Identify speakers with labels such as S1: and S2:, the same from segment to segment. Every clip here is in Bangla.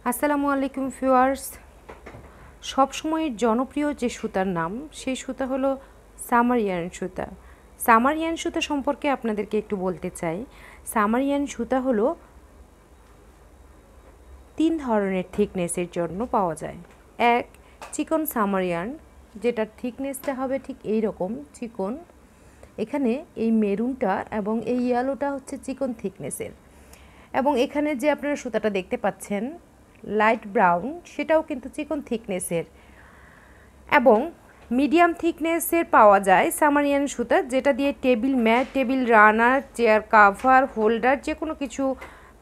S1: আসসালামু আলাইকুম ভিউয়ার্স। সবসময়ের জনপ্রিয় যে সুতার নাম সেই সুতা হলো সামারিয়ান সুতা। সামারিয়ান সুতা সম্পর্কে আপনাদেরকে একটু বলতে চাই। সামারিয়ান সুতা হলো 3 ধরনের থিকনেসের জন্য পাওয়া যায়। এক, চিকন সামারিয়ান, যেটার থিকনেসটা হবে ঠিক এই রকম চিকন। এখানে এই মেরুনটা এবং এই ইয়েলোটা হচ্ছে চিকন থিকনেসের, এবং এখানে যে আপনারা সুতাটা দেখতে পাচ্ছেন লাইট ব্রাউন, সেটাও কিন্তু চিকন থিকনেসের। এবং মিডিয়াম থিকনেসের পাওয়া যায় সামারিয়ান সুতা, যেটা দিয়ে table mat, table runner, chair cover, holder যে কোনো কিছু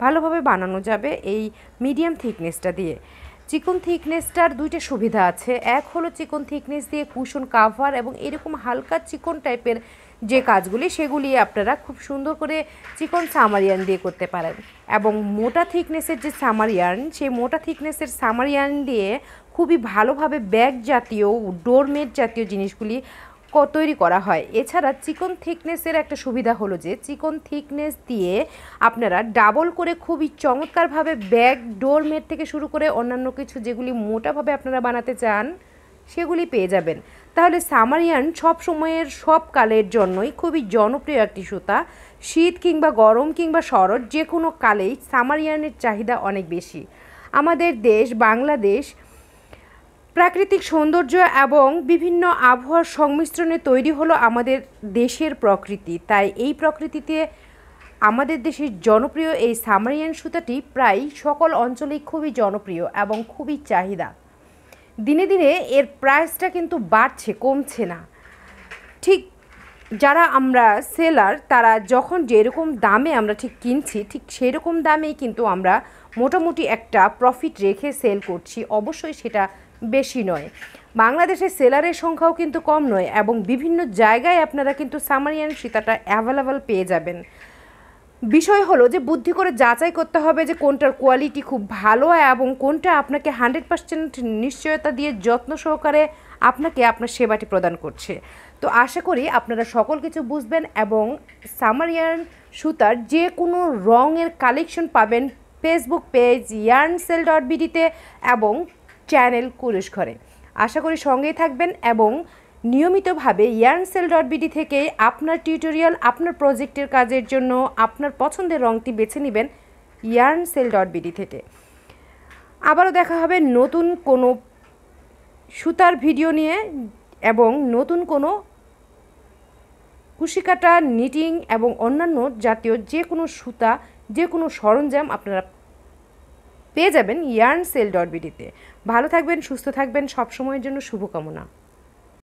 S1: ভালোভাবে বানানো যাবে এই মিডিয়াম থিকনেসটা দিয়ে। চিকন থিকনেসটার দুইটা সুবিধা আছে। এক হলো চিকন থিকনেস দিয়ে কুশন কাভার এবং এরকম হালকা চিকন টাইপের যে কাজগুলি সেগুলি আপনারা খুব সুন্দর করে চিকন সামারিয়ান দিয়ে করতে পারেন। এবং মোটা থিকনেসের যে সামারিয়ান, সেই মোটা থিকনেসের সামারিয়ান দিয়ে খুবই ভালোভাবে ব্যাগ জাতীয়, ডোরমেট জাতীয় জিনিসগুলি তৈরি করা হয়। এছাড়া চিকন থিকনেসের একটা সুবিধা হলো যে চিকন থিকনেস দিয়ে আপনারা ডাবল করে খুবই চমৎকারভাবে ব্যাগ, ডোরমেট থেকে শুরু করে অন্যান্য কিছু যেগুলি মোটাভাবে আপনারা বানাতে চান সেগুলি পেয়ে যাবেন। তাহলে সামারিয়ান সব সময়ের সব কালের জন্যই খুবই জনপ্রিয় একটি সুতা। শীত কিংবা গরম কিংবা শরৎ যে কোনো কালেই সামারিয়ানের চাহিদা অনেক বেশি। আমাদের দেশ বাংলাদেশ প্রাকৃতিক সৌন্দর্য এবং বিভিন্ন আবহাওয়ার সংমিশ্রণে তৈরি হলো আমাদের দেশের প্রকৃতি। তাই এই প্রকৃতিতে আমাদের দেশের জনপ্রিয় এই সামারিয়ান সুতাটি প্রায় সকল অঞ্চলেই খুবই জনপ্রিয় এবং খুবই চাহিদা। দিনে দিনে এর প্রাইসটা কিন্তু বাড়ছে, কমছে না। ঠিক যারা আমরা সেলার, তারা যখন যেরকম দামে আমরা ঠিক কিনছি, ঠিক সেরকম দামেই কিন্তু আমরা মোটামুটি একটা প্রফিট রেখে সেল করছি। অবশ্যই সেটা বেশি নয়। বাংলাদেশের সেলারের সংখ্যাও কিন্তু কম নয় এবং বিভিন্ন জায়গায় আপনারা কিন্তু সামারিয়ান সুতাটা অ্যাভেলেবল পেয়ে যাবেন। বিষয় হলো যে বুদ্ধি করে যাচাই করতে হবে যে কোনটার কোয়ালিটি খুব ভালো এবং কোনটা আপনাকে 100% নিশ্চয়তা দিয়ে যত্ন সহকারে আপনাকে আপনার সেবাটি প্রদান করছে। তো আশা করি আপনারা সকল কিছু বুঝবেন এবং সামারিয়ান সুতার যে কোনো রঙের কালেকশন পাবেন ফেসবুক পেজ yarnSell.bd-তে এবং চ্যানেল কুরুশ ঘরে। আশা করি সঙ্গেই থাকবেন এবং নিয়মিতভাবে yarnSell.bd থেকে আপনার টিউটোরিয়াল, আপনার প্রজেক্টের কাজের জন্য আপনার পছন্দের রঙটি বেছে নেবেন yarnSell.bd থেকে। আবারও দেখা হবে নতুন কোনো সুতার ভিডিও নিয়ে এবং নতুন কোনো কুশি কাটা, নিটিং এবং অন্যান্য জাতীয় যে কোনো সুতা, যে কোনো সরঞ্জাম আপনারা পেয়ে যাবেন yarnSell.bd-তে। ভালো থাকবেন, সুস্থ থাকবেন, সব সময়ের জন্য শুভকামনা।